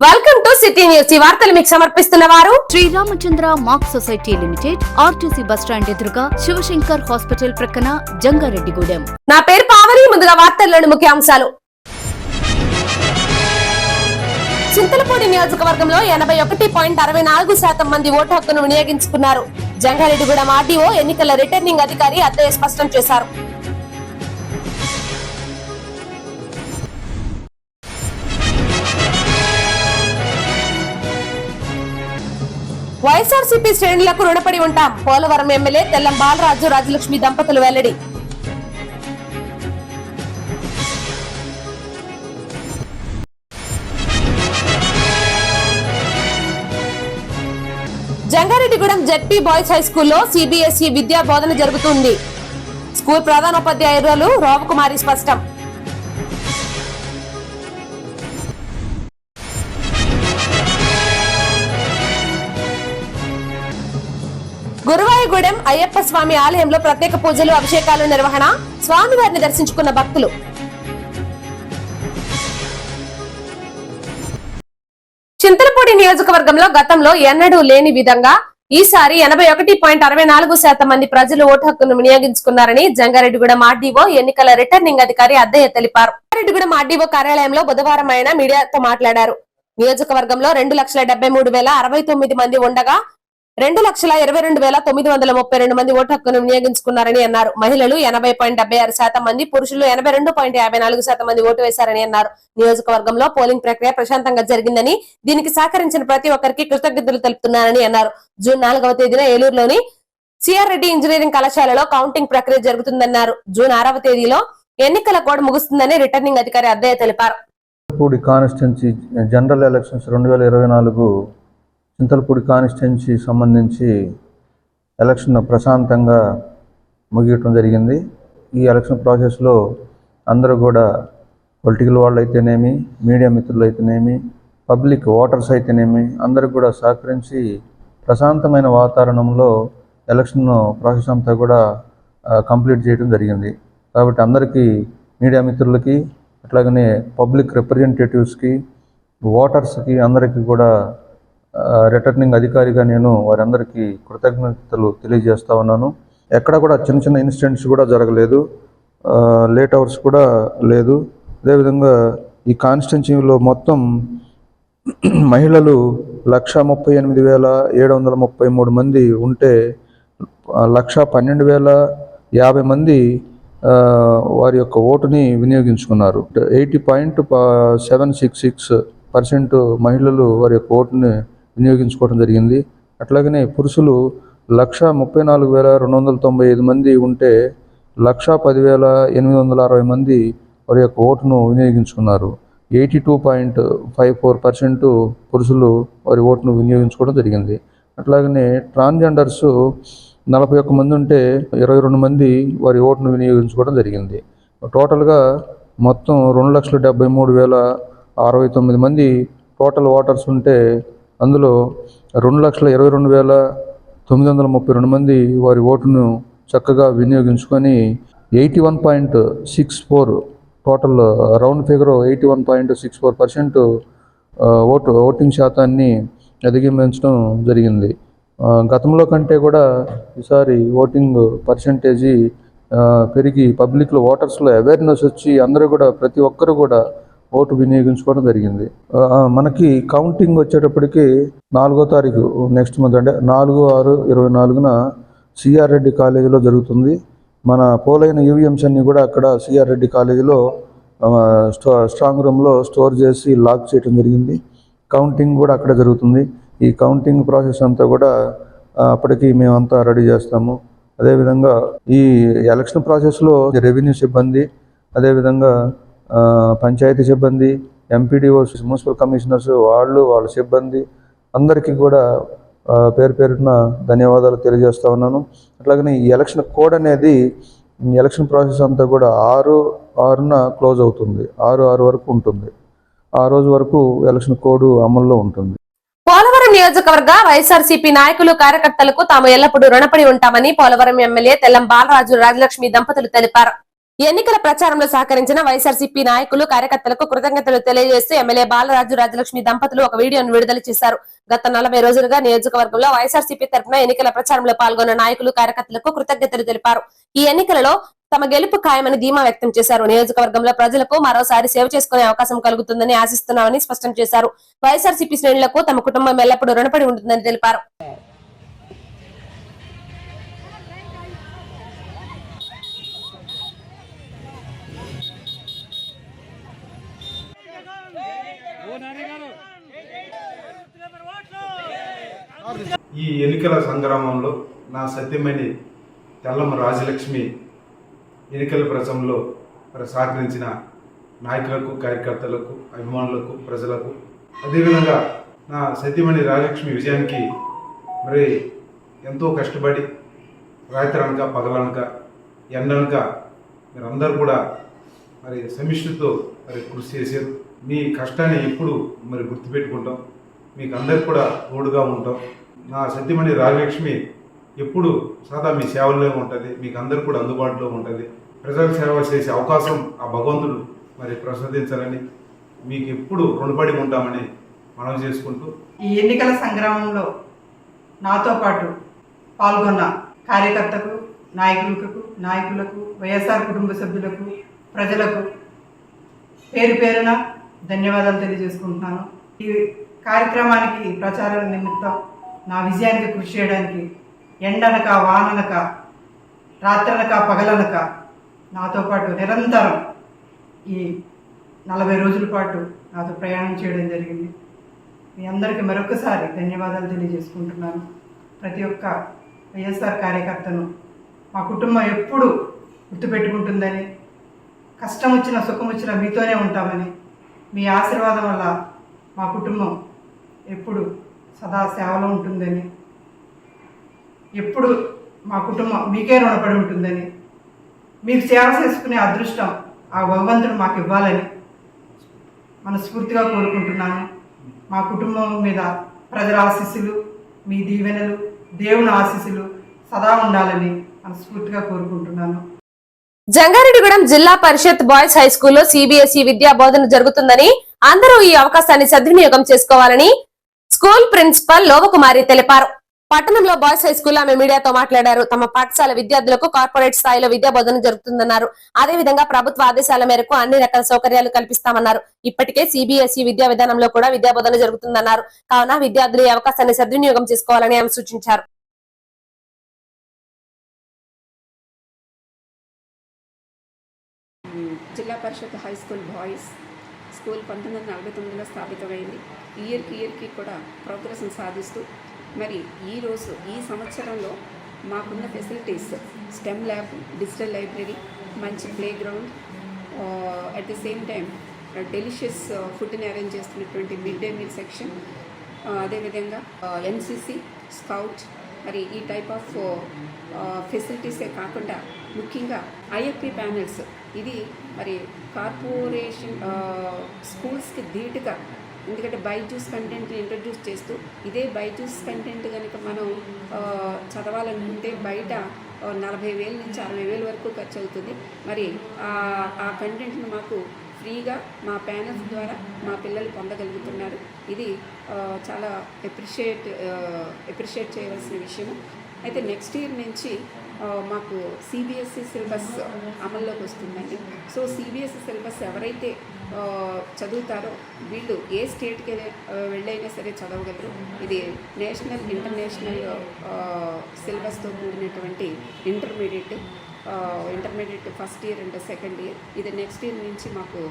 Welcome to city news. ఈ వార్తలు మీకు సమర్పిస్తున్న వారు Sriramachandra mark society limited, RTC bus stand ఎదురుగా, శివశంకర్ హాస్పిటల్ ప్రక్కన, జంగారెడ్డిగూడెం. నా పేరు పావని. ముందుగా వార్తల్లోని ముఖ్యాంశాలు. చింతలపూడి నియోజకవర్గంలో 81.64% మంది ఓటు హక్కును వినియోగించుకున్నారు. జంగారెడ్డిగూడెం ఆర్డీఓ ఎన్నికల రిటర్నింగ్ అధికారి అద్దయ్య స్పష్టం చేశారు. వైఎస్ఆర్సీపీ శ్రేణులకు రుణపడి ఉంటాం. పోలవరం ఎమ్మెల్యే తెల్లం బాలరాజు రాజలక్ష్మి దంపతులు వెల్లడి. జంగారెడ్డిగూడెం జెడ్పీ బాయ్స్ హై స్కూల్లో సిబిఎస్ఈ విద్యా బోధన జరుగుతుంది. స్కూల్ ప్రధానోపాధ్యాయురాలు రావుకుమారి స్పష్టం. గురువాయూగూడెం అయ్యప్ప స్వామి ఆలయంలో ప్రత్యేక పూజలు, అభిషేకాలు నిర్వహణ. స్వామివారిని దర్శించుకున్న భక్తులు. చింతలపూడి నియోజకవర్గంలో గతంలో ఎన్నడూ లేని విధంగా ఈసారి 81.64% మంది ప్రజలు ఓటు హక్కును వినియోగించుకున్నారని జంగారెడ్డిగూడెం ఆర్డీఓ ఎన్నికల రిటర్నింగ్ అధికారి అద్దయ్య తెలిపారు. జంగారెడ్డిగూడెం ఆర్డీఓ కార్యాలయంలో బుధవారం ఆయన మీడియాతో మాట్లాడారు. నియోజకవర్గంలో 2,73,069 మంది ఉండగా 2,22,932 మంది ఓటు హక్కును వినియోగించుకున్నారని అన్నారు. మహిళలు 80.76% మంది, పురుషులు 82.54% మంది ఓటు వేశారని అన్నారు. నియోజకవర్గంలో పోలింగ్ ప్రక్రియ ప్రశాంతంగా జరిగిందని, దీనికి సహకరించిన ప్రతి ఒక్కరికి కృతజ్ఞతలు తెలుపుతున్నారని అన్నారు. జూన్ 4వ తేదీన ఏలూరులోని సిఆర్ రెడ్డి ఇంజనీరింగ్ కళాశాలలో కౌంటింగ్ ప్రక్రియ జరుగుతుందన్నారు. జూన్ 6వ తేదీలో ఎన్నికల కోడ్ ముగుస్తుందని రిటర్నింగ్ అధికారి అద్దయ్య తెలిపారు. జనరల్ ఎలక్షన్స్ 2024 చింతలపూడి కాన్స్టిట్యున్సీ సంబంధించి ఎలక్షన్ ప్రశాంతంగా ముగియటం జరిగింది. ఈ ఎలక్షన్ ప్రాసెస్లో అందరూ కూడా పొలిటికల్ వాళ్ళు అయితేనేమి, మీడియా మిత్రులు అయితేనేమి, పబ్లిక్ ఓటర్స్ అయితేనేమి అందరూ కూడా సహకరించి ప్రశాంతమైన వాతావరణంలో ఎలక్షన్ ప్రాసెస్ అంతా కూడా కంప్లీట్ చేయడం జరిగింది. కాబట్టి అందరికీ, మీడియా మిత్రులకి, అట్లాగనే పబ్లిక్ రిప్రజెంటేటివ్స్కి, ఓటర్స్కి అందరికీ కూడా రిటర్నింగ్ అధికారిగా నేను వారందరికీ కృతజ్ఞతలు తెలియజేస్తా ఉన్నాను. ఎక్కడ కూడా చిన్న చిన్న ఇన్సిడెంట్స్ కూడా జరగలేదు, లేట్ అవర్స్ కూడా లేదు. అదేవిధంగా ఈ కాన్స్టిట్యున్సీలో మొత్తం మహిళలు 138,733 మంది ఉంటే 112,050 మంది వారి యొక్క ఓటుని వినియోగించుకున్నారు. 80.766% మహిళలు వారి యొక్క ఓటుని వినియోగించుకోవడం జరిగింది. అట్లాగనే పురుషులు 134,295 మంది ఉంటే 110,860 మంది వారి యొక్క ఓటును వినియోగించుకున్నారు. 82.54% పురుషులు వారి ఓటును వినియోగించుకోవడం జరిగింది. అట్లాగనే ట్రాన్స్జెండర్స్ 41 మంది ఉంటే 22 మంది వారి ఓటును వినియోగించుకోవడం జరిగింది. టోటల్గా మొత్తం 2,73,069 మంది టోటల్ ఓటర్స్ ఉంటే అందులో 2,22,932 మంది వారి ఓటును చక్కగా వినియోగించుకొని 81.64 టోటల్ రౌండ్ ఫిగర్ 81.64% ఓటింగ్ శాతాన్ని అధిగమించడం జరిగింది. గతంలో కంటే కూడా ఈసారి ఓటింగ్ పర్సంటేజీ పెరిగి పబ్లిక్లో, ఓటర్స్లో అవేర్నెస్ వచ్చి అందరూ కూడా, ప్రతి ఒక్కరు కూడా ఓటు వినియోగించుకోవడం జరిగింది. మనకి కౌంటింగ్ వచ్చేటప్పటికి 4వ తారీఖు నెక్స్ట్ మంత్, అంటే 4/6/24 సిఆర్ రెడ్డి కాలేజీలో జరుగుతుంది. మన పోలైన ఈవీఎంస్ అన్ని కూడా అక్కడ సిఆర్ రెడ్డి కాలేజీలో స్ట్రాంగ్ రూమ్లో స్టోర్ చేసి లాక్ చేయడం జరిగింది. కౌంటింగ్ కూడా అక్కడ జరుగుతుంది. ఈ కౌంటింగ్ ప్రాసెస్ అంతా కూడా అప్పటికి మేమంతా రెడీ చేస్తాము. అదేవిధంగా ఈ ఎలక్షన్ ప్రాసెస్లో రెవెన్యూ సిబ్బంది, అదేవిధంగా పంచాయతీ సిబ్బంది, ఎంపీడీఓస్, మున్సిపల్ కమిషనర్స్, వాళ్ళ సిబ్బంది అందరికీ కూడా పేరు పేరున ధన్యవాదాలు తెలియజేస్తా ఉన్నాను. అట్లాగనే ఈ ఎలక్షన్ కోడ్ అనేది, ఎలక్షన్ ప్రాసెస్ అంతా కూడా 6/6న క్లోజ్ అవుతుంది. 6/6 వరకు ఉంటుంది. ఆ రోజు వరకు ఎలక్షన్ కోడ్ అమల్లో ఉంటుంది. పోలవరం నియోజకవర్గ వైఎస్ఆర్సీపీ నాయకులు, కార్యకర్తలకు తాము ఎల్లప్పుడూ రుణపడి ఉంటామని పోలవరం ఎమ్మెల్యే తెల్లం బాలరాజు రాజలక్ష్మి దంపతులు తెలిపారు. ఈ ఎన్నికల ప్రచారంలో సహకరించిన వైఎస్ఆర్సీపీ నాయకులు కార్యకర్తలకు కృతజ్ఞతలు తెలియజేస్తూ ఎమ్మెల్యే బాలరాజు రాజలక్ష్మి దంపతులు ఒక వీడియోను విడుదల చేశారు. గత 40 రోజులుగా నియోజకవర్గంలో వైఎస్ఆర్సీపీ తరఫున ఎన్నికల ప్రచారంలో పాల్గొన్న నాయకులు కార్యకర్తలకు కృతజ్ఞతలు తెలిపారు. ఈ ఎన్నికలలో తమ గెలుపు ఖాయమని ధీమా వ్యక్తం చేశారు. నియోజకవర్గంలో ప్రజలకు మరోసారి సేవ చేసుకునే అవకాశం కలుగుతుందని ఆశిస్తున్నామని స్పష్టం చేశారు. వైఎస్ఆర్సీపీ శ్రేణులకు తమ కుటుంబం ఎల్లప్పుడూ రుణపడి ఉంటుందని తెలిపారు. ఈ ఎన్నికల సంగ్రామంలో నా సత్యమణి తెల్లమ్మ రాజలక్ష్మి ఎన్నికల ప్రచారంలో సహకరించిన నాయకులకు, కార్యకర్తలకు, అభిమానులకు, ప్రజలకు, అదేవిధంగా నా సత్యమణి రాజలక్ష్మి విజయానికి మరి ఎంతో కష్టపడి రాత్రి అనక పగలనక ఎండనక మీరందరూ కూడా మరి సమిష్టితో మరి కృషి చేశారు. మీ కష్టాన్ని ఎప్పుడు మరి గుర్తుపెట్టుకుంటాం, మీకు అందరికి కూడా తోడుగా ఉంటాం. నా సత్యమణి రాజలక్ష్మి ఎప్పుడు సదా మీ సేవల్లో ఉంటుంది, మీకు అందరు కూడా అందుబాటులో ఉంటుంది. ప్రజల సేవ చేసే అవకాశం ఆ భగవంతుడు మరి ప్రసాదించాలని మీకు ఎప్పుడు రుణపడి ఉంటామని మనవి చేసుకుంటూ, ఈ ఎన్నికల సంగ్రామంలో నాతో పాటు పాల్గొన్న కార్యకర్తకు, నాయకులకు, వైఎస్ఆర్ కుటుంబ సభ్యులకు, ప్రజలకు పేరు పేరున ధన్యవాదాలు తెలియజేసుకుంటున్నాను. ఈ కార్యక్రమానికి ప్రచారం నిమిత్తం నా విజయానికి కృషి చేయడానికి ఎండనక వాననక రాత్రనక పగలనక నాతో పాటు నిరంతరం ఈ 40 రోజుల పాటు నాతో ప్రయాణం చేయడం జరిగింది. మీ అందరికీ మరొకసారి ధన్యవాదాలు తెలియజేసుకుంటున్నాను. ప్రతి ఒక్క వైఎస్ఆర్ కార్యకర్తను మా కుటుంబం ఎప్పుడు గుర్తుపెట్టుకుంటుందని, కష్టం వచ్చినా సుఖం వచ్చినా మీతోనే ఉంటామని, మీ ఆశీర్వాదం వల్ల మా కుటుంబం ఎప్పుడు సదా సేవలో ఉంటుందని, ఎప్పుడు మా కుటుంబం మీకే రుణపడి ఉంటుందని, మీకు సేవ చేసుకునే అదృష్టం ఆ భగవంతుడు మాకు ఇవ్వాలని మనస్ఫూర్తిగా కోరుకుంటున్నాను. మా కుటుంబం మీద ప్రజల ఆశీస్సులు, మీ దీవెనలు, దేవుని ఆశీస్సులు సదా ఉండాలని మనస్ఫూర్తిగా కోరుకుంటున్నాను. జంగారెడ్డిగూడెం జిల్లా పరిషత్ బాయ్స్ హై స్కూల్లో సిబిఎస్ఈ విద్యా బోధన జరుగుతుందని, అందరూ ఈ అవకాశాన్ని సద్వినియోగం చేసుకోవాలని స్కూల్ ప్రిన్సిపల్ లోవకుమారి తెలిపారు. పట్టణంలో బాయ్స్ హై స్కూల్ ఆమె మీడియాతో మాట్లాడారు. తమ పాఠశాల విద్యార్థులకు కార్పొరేట్ స్థాయిలో విద్యా బోధన జరుగుతుందన్నారు. అదేవిధంగా ప్రభుత్వ ఆదేశాల మేరకు అన్ని రకాల సౌకర్యాలు కల్పిస్తామన్నారు. ఇప్పటికే సిబిఎస్ఈ విద్యా విధానంలో కూడా విద్యా బోధన జరుగుతుందన్నారు. కావున విద్యార్థులు ఈ అవకాశాన్ని సద్వినియోగం చేసుకోవాలని ఆమె సూచించారు. Zilla Parishad high school boys school 1949లో స్థాపితమైంది. ఇయర్కి కూడా ప్రోగ్రెస్ని సాధిస్తూ మరి ఈరోజు ఈ సంవత్సరంలో మాకున్న facilities STEM lab, digital library, మంచి play ground, at the same time delicious ఫుడ్ని అరేంజ్ చేస్తున్నటువంటి మిడ్ డే మీల్ సెక్షన్, అదేవిధంగా ఎన్సిసి, స్కౌట్, మరి ఈ టైప్ ఆఫ్ ఫెసిలిటీసే కాకుండా ముఖ్యంగా ఐఎఫ్పి ప్యానెల్స్, ఇది మరి కార్పొరేషన్ స్కూల్స్కి ధీటుగా, ఎందుకంటే బైజూస్ కంటెంట్ని ఇంట్రడ్యూస్ చేస్తూ ఇదే బైజూస్ కంటెంట్ కనుక మనం చదవాలనుకుంటే బయట 40,000 నుంచి 60,000 వరకు ఖర్చు అవుతుంది. మరి ఆ కంటెంట్ని మాకు ఫ్రీగా మా ప్యానల్స్ ద్వారా మా పిల్లలు పొందగలుగుతున్నారు. ఇది చాలా ఎప్రిషియేట్ చేయవలసిన విషయము. అయితే నెక్స్ట్ ఇయర్ నుంచి మాకు సిబిఎస్ఈ సిలబస్ అమల్లోకి వస్తుందండి. సో సిబిఎస్ఈ సిలబస్ ఎవరైతే చదువుతారో వీళ్ళు ఏ స్టేట్కి వెళ్ళైనా సరే చదవగలరు. ఇది నేషనల్, ఇంటర్నేషనల్ సిలబస్తో కూడినటువంటి intermediate first year and second year. ఇది నెక్స్ట్ ఇయర్ నుంచి మాకు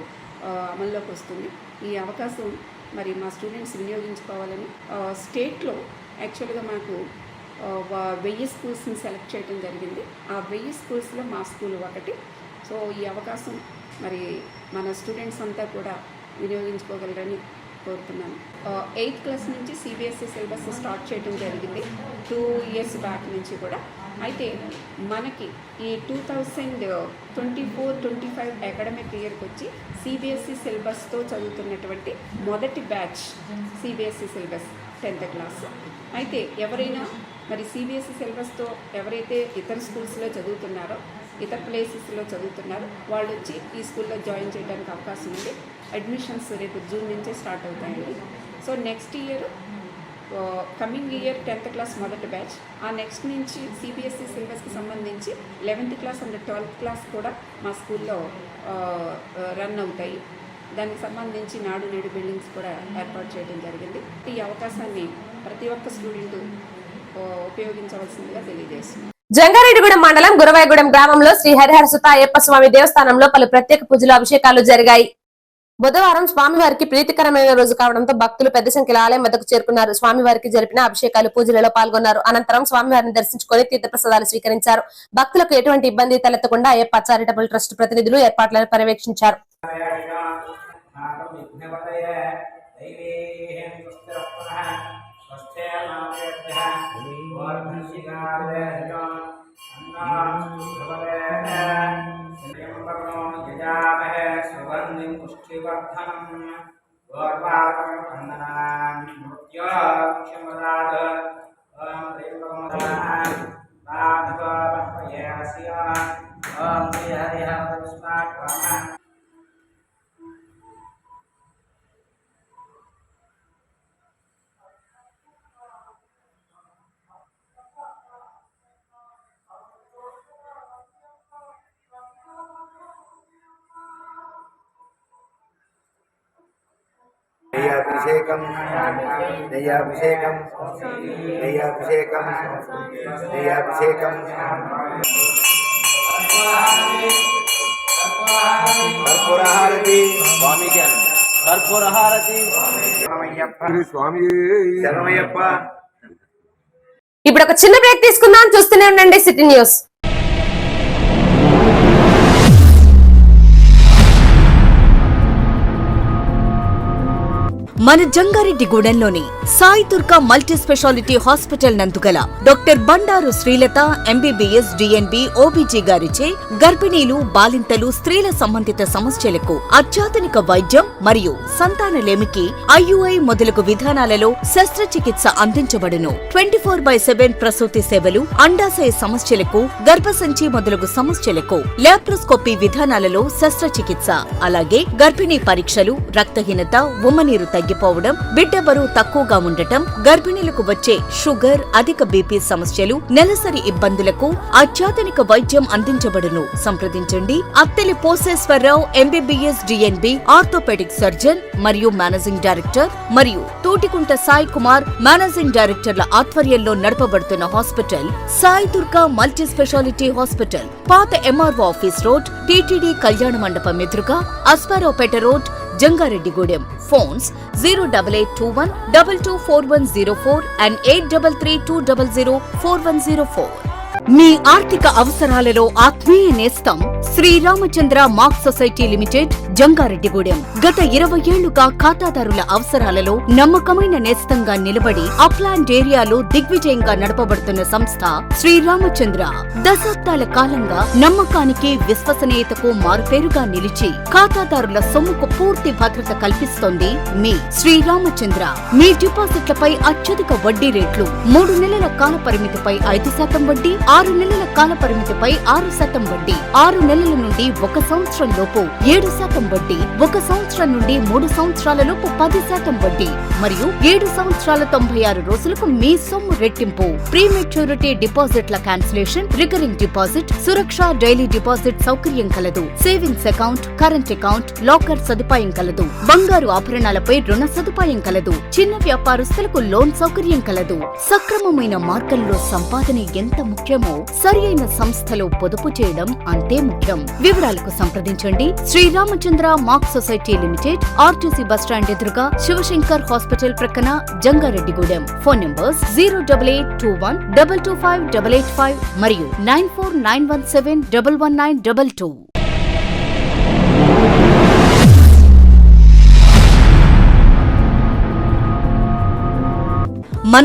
అమల్లోకి వస్తుంది. ఈ అవకాశం మరి మా స్టూడెంట్స్ వినియోగించుకోవాలని, స్టేట్లో యాక్చువల్గా మాకు 1000 స్కూల్స్ని సెలెక్ట్ చేయడం జరిగింది. ఆ 1000 స్కూల్స్లో మా స్కూల్ ఒకటి. సో ఈ అవకాశం మరి మన స్టూడెంట్స్ అంతా కూడా వినియోగించుకోగలరని కోరుతున్నాను. 8th క్లాస్ నుంచి సిబిఎస్ఈ సిలబస్ స్టార్ట్ చేయడం జరిగింది 2 years బ్యాక్ నుంచి కూడా. అయితే మనకి ఈ 2024-25 అకాడమిక్ ఇయర్కి వచ్చి సిబిఎస్ఈ సిలబస్తో చదువుతున్నటువంటి మొదటి batch CBSE syllabus 10th class. అయితే ఎవరైనా మరి సిబిఎస్ఈ సిలబస్తో ఎవరైతే ఇతర స్కూల్స్లో చదువుతున్నారో ఇతర ప్లేసెస్లో చదువుతున్నారు. వాళ్ళు వచ్చి ఈ స్కూల్లో జాయిన్ చేయడానికి అవకాశం ఉంది. అడ్మిషన్స్ రేపు జూన్ నుంచే స్టార్ట్ అవుతాయండి. So next year coming year 10th class మొదటి బ్యాచ్, ఆ నెక్స్ట్ నుంచి సిబిఎస్ఈ సిలబస్కి సంబంధించి 11th class and 12th class కూడా మా స్కూల్లో రన్ అవుతాయి. దానికి సంబంధించి నాడు నేడు బిల్డింగ్స్ కూడా ఏర్పాటు చేయడం జరిగింది. ఈ అవకాశాన్ని ప్రతి ఒక్క స్టూడెంట్ ఉపయోగించవలసిందిగా తెలియజేస్తున్నాను. జంగారెడ్డిగూడెం మండలం గురవాయగూడెం గ్రామంలో శ్రీ హరిహర సుత అయ్యప్ప స్వామి దేవస్థానంలో పలు ప్రత్యేక పూజలు అభిషేకాలు జరిగాయి. బుధవారం స్వామివారికి ప్రీతికరమైన రోజు కావడంతో భక్తులు పెద్ద సంఖ్యలో ఆలయం వద్దకు చేరుకున్నారు. స్వామివారికి జరిపిన అభిషేకాలు పూజలలో పాల్గొన్నారు. అనంతరం స్వామివారిని దర్శించుకొని తీర్థప్రసాదాలు స్వీకరించారు. భక్తులకు ఎటువంటి ఇబ్బంది తలెత్తకుండా అయ్యప్ప చారిటబుల్ ట్రస్ట్ ప్రతినిధులు ఏర్పాట్లను పర్యవేక్షించారు. దయాభిషేకం దయాభిషేకం దయాభిషేకం దయాభిషేకం కర్పూరహారతి స్వామికి కర్పూరహారతి స్వామి శరణమయ్యప్ప. ఇప్పుడు ఒక చిన్న బ్రేక్ తీసుకుందాం. చూస్తూనే ఉండండి సిటీ న్యూస్. మన జంగారెడ్డిగూడెంలోని Sai Durga multi speciality hospital నందుగల doctor Bandaru Srilatha MBBS DNB OBG గారిచే గర్భిణీలు, బాలింతలు, స్త్రీల సంబంధిత సమస్యలకు అత్యాధునిక వైద్యం మరియు సంతానలేమికి ఐయుఐ మొదలగు విధానాలలో శస్త్రచికిత్స అందించబడును. 24/7 ప్రసూతి సేవలు, అండాశయ సమస్యలకు, గర్భసంచి మొదలగు సమస్యలకు లాప్రోస్కోపీ విధానాలలో శస్త్రచికిత్స, అలాగే గర్భిణీ పరీక్షలు, రక్తహీనత, ఉమ్మనీరు తగ్గిపోవడం, బిడ్డ బరువు తక్కువగా ఉండటం, గర్భిణీలకు వచ్చే షుగర్, అధిక బీపీ సమస్యలు, నెలసరి ఇబ్బందులకు అత్యాధునిక వైద్యం అందించబడును. సంప్రదించండి Atteli Poseswararao MBBS DNB orthopaedic surgeon మరియు మేనేజింగ్ డైరెక్టర్, మరియు తోటికుంట సాయి కుమార్ మేనేజింగ్ డైరెక్టర్ల ఆధ్వర్యంలో నడపబడుతున్న hospital Sai Durga multi speciality hospital, పాత ఎంఆర్ఓ ఆఫీస్ రోడ్, టీటీడీ కళ్యాణ మండపం ఎదురుగా, Aswaraopeta road, Jangareddygudem. Phones 08821 224104 and 8332004104. మీ ఆర్థిక అవసరాలలో ఆత్మీయ నేస్తం Sriramachandra mark society limited, Jangareddygudem. గత 20 ఏళ్లుగా ఖాతాదారుల అవసరాలలో నమ్మకమైన నేస్తంగా నిలబడి అప్లాండ్ ఏరియాలో దిగ్విజయంగా నడపబడుతున్న సంస్థ శ్రీరామచంద్ర. దశాబ్దాల కాలంగా నమ్మకానికి, విశ్వసనీయతకు మారుపేరుగా నిలిచి ఖాతాదారుల సొమ్ముకు పూర్తి భద్రత కల్పిస్తోంది మీ శ్రీరామచంద్ర. మీ డిపాజిట్లపై అత్యధిక వడ్డీ రేట్లు, 3 నెలల కాల పరిమితిపై 5% వడ్డీ, 6 నెలల కాల పరిమితిపై 6% వడ్డీ, 6 నెలల నుండి 1 సంవత్సరం లోపు 7% వడ్డీ, 1 సంవత్సరం నుండి 3 సంవత్సరాల లోపు 10% వడ్డీ, మరియు 7 సంవత్సరాల 96 రోజులకు మీ సొమ్ము రెట్టింపు. ప్రీమెచ్యూరిటీ డిపాజిట్ల క్యాన్సిలేషన్, రికరింగ్ డిపాజిట్, సురక్ష డైలీ డిపాజిట్ సౌకర్యం కలదు. Savings account, current account, locker సదుపాయం కలదు. బంగారు ఆభరణాలపై రుణ సదుపాయం కలదు. చిన్న వ్యాపారస్తులకు లోన్ సౌకర్యం కలదు. సక్రమమైన మార్గంలో సంపాదన ఎంత ముఖ్యమో సరియైన సంస్థలో పొదుపు చేయడం అంతే ముఖ్యం. వివరాలకు సంప్రదించండి Sriramachandra mark society limited, RTC bus stand ఎదురుగా, శివశంకర్ హాస్పిటల్ ప్రక్కన, జంగారెడ్డిగూడెం. ఫోన్ నంబర్స్ 08821 225 885 మరియు 94917 11922. మన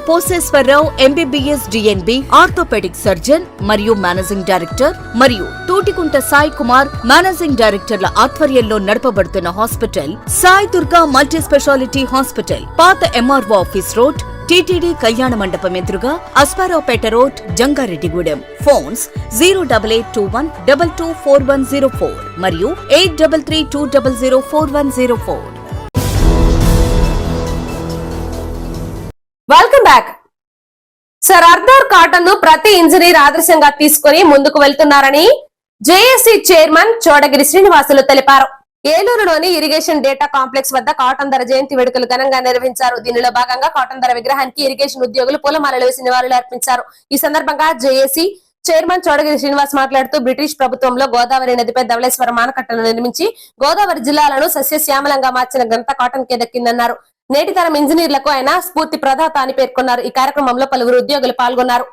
Poseswararao MBBS DNB orthopaedic surgeon మరియు మేనేజింగ్ డైరెక్టర్ మరియు తూటికుంట సాయి కుమార్ మేనేజింగ్ డైరెక్టర్ల ఆధ్వర్యంలో నడపబడుతున్న hospital Sai Durga multi speciality hospital, పాత ఎంఆర్ఓ ఆఫీస్ రోడ్, టీటీడీ కళ్యాణ మండపం ఎదురుగా, అస్పారావుపేట రోడ్, జంగారెడ్డిగూడెం. ఫోన్స్ 08821224104 మరియు 8332004104. Welcome back. Sir Arthur cotton ను ప్రతి ఇంజనీర్ ఆదర్శంగా తీసుకుని ముందుకు వెళ్తున్నారని జేఏసీ చైర్మన్ చోడగిరి శ్రీనివాసులు తెలిపారు. ఏలూరులోని ఇరిగేషన్ డేటా కాంప్లెక్స్ వద్ద కాటన్ ధర జయంతి వేడుకలు ఘనంగా నిర్వహించారు. దీనిలో భాగంగా కాటన్ ధర విగ్రహానికి ఇరిగేషన్ ఉద్యోగులు పూలమాలలు వేసి నివాళులు అర్పించారు. ఈ సందర్భంగా జేఏసీ చైర్మన్ చోడగిరి శ్రీనివాస్ మాట్లాడుతూ బ్రిటిష్ ప్రభుత్వంలో గోదావరి నదిపై ధవళేశ్వరం ఆనకట్టను నిర్మించి గోదావరి జిల్లాలను సస్యశ్యామలంగా మార్చిన ఘనత కాటన్ కే దక్కిందన్నారు. నేటి తరం ఇంజనీర్లకు ఆయన స్ఫూర్తి ప్రదాత అని పేర్కొన్నారు. ఈ కార్యక్రమంలో పలువురు ఉద్యోగులు పాల్గొన్నారు.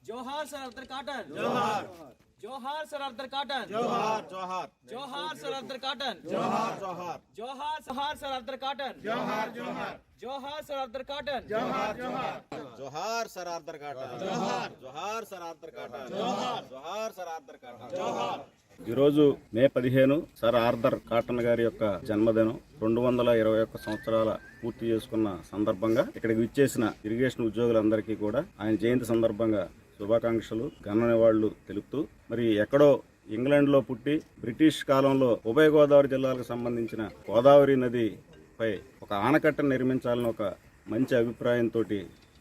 జోహార్ సర్ ఆర్థర్ కాటన్, జోహార్ జోహార్ సర్ ఆర్థర్ కాటన్, జోహార్ జోహార్ జోహార్ సర్ ఆర్థర్ కాటన్, జోహార్ జోహార్ జోహార్ జోహార్ సర్ ఆర్థర్ కాటన్, జోహార్ జోహార్ జోహార్ సర్ ఆర్థర్ కాటన్, జోహార్ జోహార్ జోహార్ సర్ ఆర్థర్ కాటన్, జోహార్ జోహార్ సర్ ఆర్థర్ కాటన్, జోహార్ జోహార్ సర్ ఆర్థర్ కాటన్, జోహార్. ఈరోజు మే 15 సర్ ఆర్థర్ కాటన్ గారి యొక్క జన్మదినం. 221 సంవత్సరాల పూర్తి చేసుకున్న సందర్భంగా ఇక్కడికి విచ్చేసిన ఇరిగేషన్ ఉద్యోగులందరికీ కూడా ఆయన జయంతి సందర్భంగా శుభాకాంక్షలు, ఘన నివాళులు తెలుపుతూ, మరి ఎక్కడో ఇంగ్లాండ్లో పుట్టి బ్రిటిష్ కాలంలో ఉభయ గోదావరి జిల్లాలకు సంబంధించిన గోదావరి నదిపై ఒక ఆనకట్టను నిర్మించాలని ఒక మంచి అభిప్రాయంతో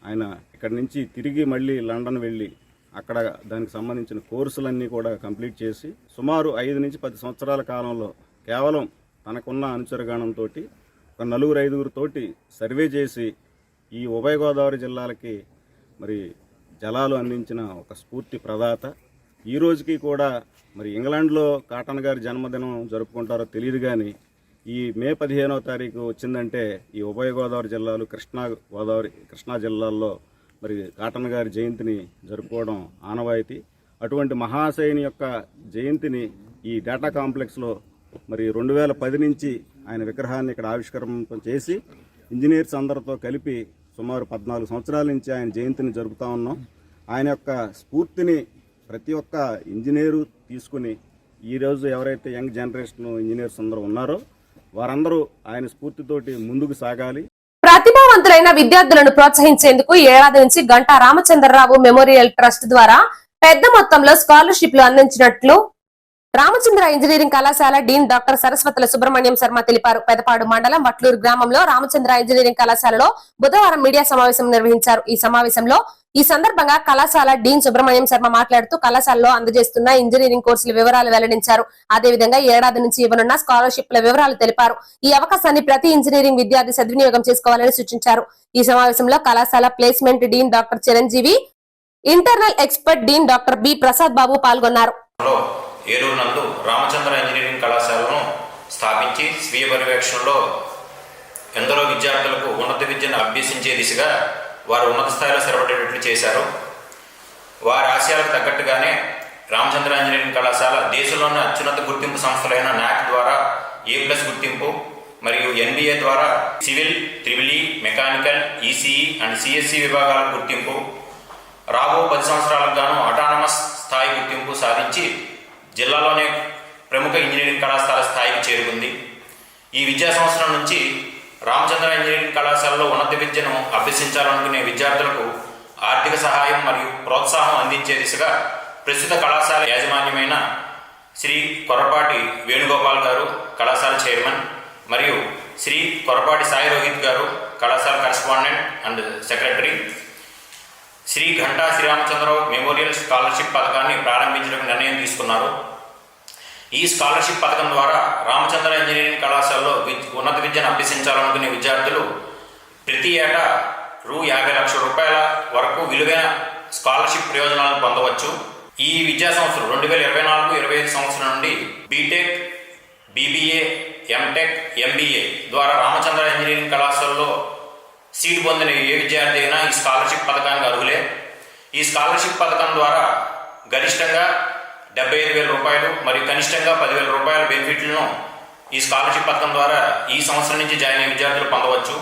ఆయన ఇక్కడి నుంచి తిరిగి మళ్ళీ లండన్ వెళ్ళి అక్కడ దానికి సంబంధించిన కోర్సులన్నీ కూడా కంప్లీట్ చేసి సుమారు 5 నుంచి 10 సంవత్సరాల కాలంలో కేవలం తనకున్న అనుచరగణంతో ఒక 4-5 తోటి సర్వే చేసి ఈ ఉభయ గోదావరి జిల్లాలకి మరి జలాలు అందించిన ఒక స్ఫూర్తి ప్రదాత. ఈ రోజుకి కూడా మరి ఇంగ్లాండ్లో కాటన్ గారి జన్మదినం జరుపుకుంటారో తెలియదు, కానీ ఈ మే 15వ తారీఖు వచ్చిందంటే ఈ ఉభయ గోదావరి జిల్లాలు కృష్ణా జిల్లాల్లో మరి కాటన్ గారి జయంతిని జరుపుకోవడం ఆనవాయితీ. అటువంటి మహాశయుని యొక్క జయంతిని ఈ డేటా కాంప్లెక్స్లో మరి 2010 నుంచి ఆయన విగ్రహాన్ని ఇక్కడ ఆవిష్కరణ చేసి ఇంజనీర్స్ అందరితో కలిపి సుమారు 14 సంవత్సరాల నుంచి ఆయన జయంతిని జరుపుతూ ఉన్నాం. ఆయన యొక్క స్ఫూర్తిని ప్రతి ఒక్క ఇంజనీరు తీసుకుని ఈరోజు ఎవరైతే యంగ్ జనరేషన్ ఇంజనీర్స్ అందరూ ఉన్నారో వారందరూ ఆయన స్ఫూర్తితోటి ముందుకు సాగాలి. ప్రతిభావంతులైన విద్యార్థులను ప్రోత్సహించేందుకు ఏడాది నుంచి గంటా రామచంద్రరావు మెమోరియల్ ట్రస్ట్ ద్వారా పెద్ద మొత్తంలో స్కాలర్షిప్లు అందించినట్లు రామచంద్ర ఇంజనీరింగ్ కళాశాల డీన్ డాక్టర్ సరస్వతుల సుబ్రహ్మణ్యం శర్మ తెలిపారు. పెదపాడు మండలం వట్లూరు గ్రామంలో రామచంద్ర ఇంజనీరింగ్ కళాశాలలో బుధవారం మీడియా సమావేశం నిర్వహించారు. ఈ సందర్భంగా కళాశాల డీన్ సుబ్రహ్మణ్యం శర్మ మాట్లాడుతూ కళాశాలలో అందజేస్తున్న ఇంజనీరింగ్ కోర్సుల వివరాలు వెల్లడించారు. అదేవిధంగా ఏడాది నుంచి ఇవ్వనున్న స్కాలర్షిప్ల వివరాలు తెలిపారు. ఈ అవకాశాన్ని ప్రతి ఇంజనీరింగ్ విద్యార్థి సద్వినియోగం చేసుకోవాలని సూచించారు. ఈ సమావేశంలో కళాశాల placement dean doctor Chiranjeevi, internal expert dean doctor B Prasad Babu పాల్గొన్నారు. ఏలూరు నందు రామచంద్ర ఇంజనీరింగ్ కళాశాలను స్థాపించి స్వీయ పర్యవేక్షణలో ఎందరో విద్యార్థులకు ఉన్నత విద్యను అభ్యసించే దిశగా వారు ఉన్నత స్థాయిలో స్థిరపడేటట్లు చేశారు. వారి ఆశయాలకు తగ్గట్టుగానే రామచంద్ర ఇంజనీరింగ్ కళాశాల దేశంలోని అత్యున్నత గుర్తింపు సంస్థలైన NAAC ద్వారా A+ గుర్తింపు మరియు NBA ద్వారా civil, triple, mechanical, ECE and CSE విభాగాల గుర్తింపు, రాబో 10 సంవత్సరాలకు గాను అటానమస్ స్థాయి గుర్తింపు సాధించి జిల్లాలోనే ప్రముఖ ఇంజనీరింగ్ కళాశాల స్థాయికి చేరుకుంది. ఈ విద్యా సంవత్సరం నుంచి రామచంద్ర ఇంజనీరింగ్ కళాశాలలో ఉన్నత విద్యను అభ్యసించాలనుకునే విద్యార్థులకు ఆర్థిక సహాయం మరియు ప్రోత్సాహం అందించే దిశగా ప్రస్తుత కళాశాల యాజమాన్యమైన శ్రీ కొర్రపాటి వేణుగోపాల్ గారు కళాశాల చైర్మన్ మరియు శ్రీ కొర్రపాటి సాయి రోహిత్ గారు కళాశాల correspondent and secretary Shri Ghanta Sriramachandrarao memorial scholarship పథకాన్ని ప్రారంభించడానికి నిర్ణయం తీసుకున్నారు. ఈ స్కాలర్షిప్ పథకం ద్వారా రామచంద్ర ఇంజనీరింగ్ కళాశాలలో ఉన్నత విద్యను అభ్యసించాలనుకునే విద్యార్థులు ప్రతి ఏటా రూ.50 లక్షల వరకు విలువైన స్కాలర్షిప్ ప్రయోజనాలను పొందవచ్చు. ఈ విద్యా సంవత్సరం 2024-25 సంవత్సరం నుండి బీటెక్, BBA, ఎంటెక్, MBA ద్వారా రామచంద్ర ఇంజనీరింగ్ కళాశాలలో సీటు పొందిన ఏ విద్యార్థి అయినా ఈ స్కాలర్షిప్ పథకానికి అర్హులే. ఈ స్కాలర్షిప్ పథకం ద్వారా గరిష్టంగా 75,000 రూపాయలు మరియు కనిష్టంగా 10,000 రూపాయల బెనిఫిట్లను ఈ స్కాలర్షిప్ పథకం ద్వారా ఈ సంవత్సరం నుంచి జాయిన్ అయ్యే విద్యార్థులు పొందవచ్చు.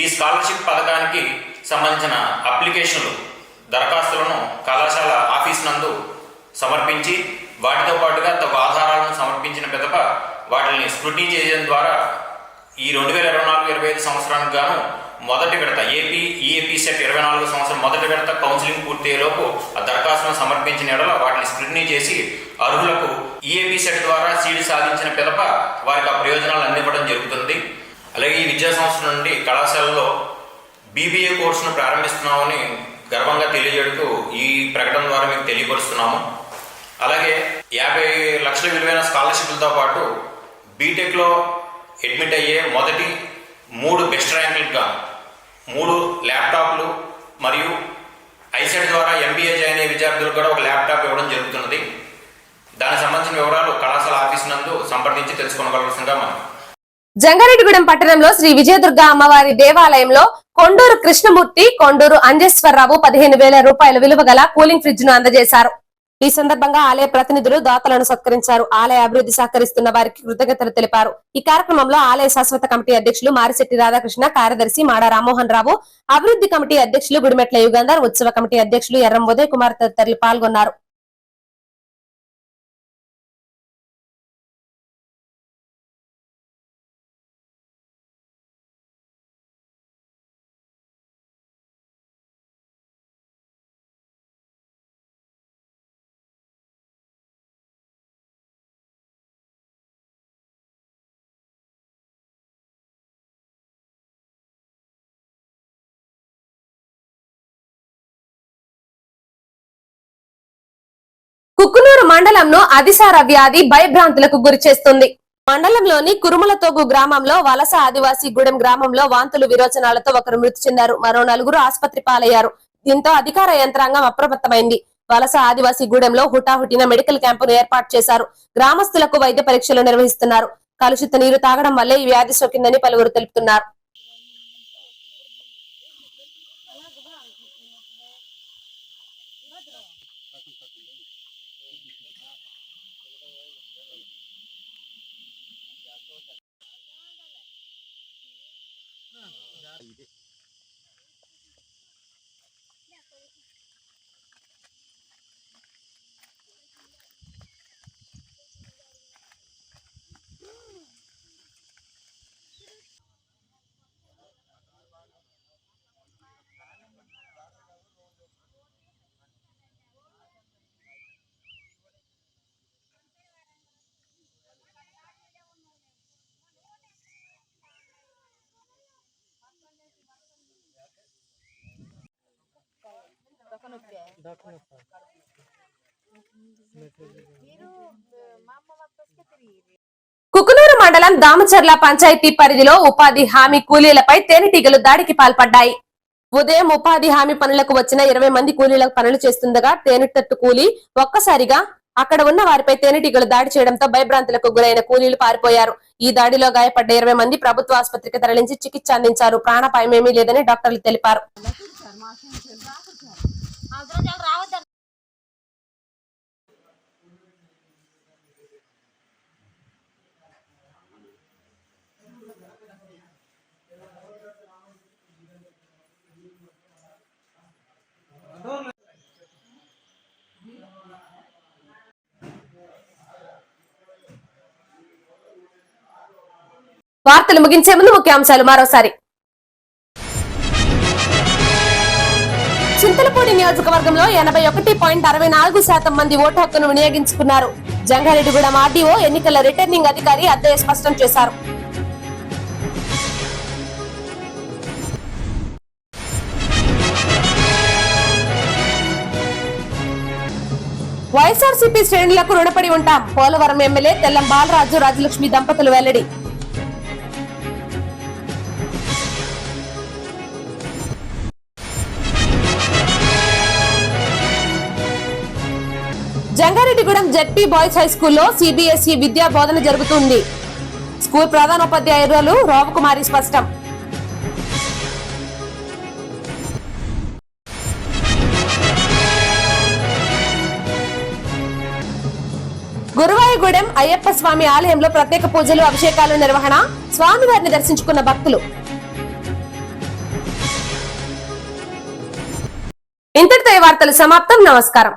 ఈ స్కాలర్షిప్ పథకానికి సంబంధించిన అప్లికేషన్లు దరఖాస్తులను కళాశాల ఆఫీస్ నందు సమర్పించి వాటితో పాటుగా తగు ఆధారాలను సమర్పించిన పిదప వాటిని స్క్రూటినీ చేయడం ద్వారా ఈ 2024-25 సంవత్సరానికి గాను మొదటి విడత ఈఏపీ సెట్ 24 సంవత్సరం మొదటి విడత కౌన్సిలింగ్ పూర్తయ్యేలోపు ఆ దరఖాస్తులను సమర్పించిన ఎడల వాటిని స్క్రూటినీ చేసి అర్హులకు ఈఏపీ సెట్ ద్వారా సీటు సాధించిన పిదప వారికి ఆ ప్రయోజనాలు అందివ్వడం జరుగుతుంది. అలాగే ఈ విద్యా సంవత్సరం నుండి కళాశాలలో బీబీఏ కోర్సును ప్రారంభిస్తున్నామని గర్వంగా తెలియజేయడానికి ఈ ప్రకటన ద్వారా మీకు తెలియపరుస్తున్నాము. అలాగే 50 లక్షల విలువైన స్కాలర్షిప్లతో పాటు బీటెక్లో అడ్మిట్ అయ్యే మొదటి 3 బెస్ట్ ర్యాంకులుగా 3 ల్యాప్టాప్లు మరియు ఐసెట్ ద్వారా ఎంబీఏ జాయిన్ అయ్యే విద్యార్థులకు కూడా ఒక ల్యాప్టాప్ ఇవ్వడం జరుగుతున్నది. దానికి సంబంధించిన వివరాలు కళాశాల ఆఫీస్ నందు సంప్రదించి తెలుసుకోగలసిందిగా మనం. జంగారెడ్డిగూడెం పట్టణంలో శ్రీ విజయదుర్గ అమ్మవారి దేవాలయంలో కొండూరు కృష్ణమూర్తి, కొండూరు అంజేశ్వరరావు 15,000 రూపాయల విలువ గల కూలింగ్ ఫ్రిడ్జ్ ను అందజేశారు. ఈ సందర్భంగా ఆలయ ప్రతినిధులు దాతలను సత్కరించారు. ఆలయ అభివృద్ధి సహకరిస్తున్న వారికి కృతజ్ఞతలు తెలిపారు. ఈ కార్యక్రమంలో ఆలయ శాశ్వత కమిటీ అధ్యక్షులు మారిశెట్టి రాధాకృష్ణ, కార్యదర్శి మాడా రామ్మోహన్ రావు, అభివృద్ధి కమిటీ అధ్యక్షులు గుడిమెట్ల యుగంధర్, ఉత్సవ కమిటీ అధ్యక్షులు ఎర్రం ఉదయ్ కుమార్ తదితరులు పాల్గొన్నారు. కుక్కునూరు మండలంను అతిసార వ్యాధి భయభ్రాంతులకు గురి చేస్తుంది. మండలంలోని కురుమలతోగు గ్రామంలో వలస ఆదివాసీ గూడెం గ్రామంలో వాంతులు విరోచనాలతో ఒకరు మృతి చెందారు. మరో 4 ఆసుపత్రి పాలయ్యారు. దీంతో అధికార యంత్రాంగం అప్రమత్తమైంది. వలస ఆదివాసీ గూడెంలో హుటాహుటిన మెడికల్ క్యాంపును ఏర్పాటు చేశారు. గ్రామస్తులకు వైద్య పరీక్షలు నిర్వహిస్తున్నారు. కలుషిత నీరు తాగడం వల్లే ఈ వ్యాధి సోకిందని పలువురు తెలుపుతున్నారు. కుకునూరు మండలం దామచర్ల పంచాయతీ పరిధిలో ఉపాధి హామీ కూలీలపై తేనెటీగలు దాడికి పాల్పడ్డాయి. ఉదయం ఉపాధి హామీ పనులకు వచ్చిన 20 మంది కూలీలకు పనులు చేస్తుండగా తేనెతట్టు కూలీ ఒక్కసారిగా అక్కడ ఉన్న వారిపై తేనెటీగలు దాడి చేయడంతో భయభ్రాంతులకు గురైన కూలీలు పారిపోయారు. ఈ దాడిలో గాయపడ్డ 20 మంది ప్రభుత్వ ఆసుపత్రికి తరలించి చికిత్స అందించారు. ప్రాణాపాయమేమీ లేదని డాక్టర్లు తెలిపారు. వార్తలు ముగించే ముందు ముఖ్యాంశాలు మరోసారి. చింతలపూడి నియోజకవర్గంలో 81.64% మంది ఓటు హక్కును వినియోగించుకున్నారు. జంగారెడ్డిగూడెం ఆర్డీఓ ఎన్నికల రిటర్నింగ్ అధికారి అద్దయ్య స్పష్టం చేశారు. వైఎస్ఆర్సీపీ శ్రేణులకు రుణపడి ఉంటాం. పోలవరం ఎమ్మెల్యే తెల్లం బాలరాజు, రాజలక్ష్మి దంపతులు వెల్లడి. జంగారెడ్డిగూడెం జెడ్పీ బాయ్స్ హై స్కూల్లో సిబిఎస్ఈ విద్యా బోధన జరుగుతుంది. స్కూల్ ప్రధానోపాధ్యాయురాలు రావకుమారి స్పష్టం. గురువారం చెన్నాయిగూడెం అయ్యప్ప స్వామి ఆలయంలో ప్రత్యేక పూజలు అభిషేకాలు నిర్వహణ, స్వామివారిని దర్శించుకున్న భక్తులు. ఇంతటితో ఈ వార్తలు సమాప్తం. నమస్కారం.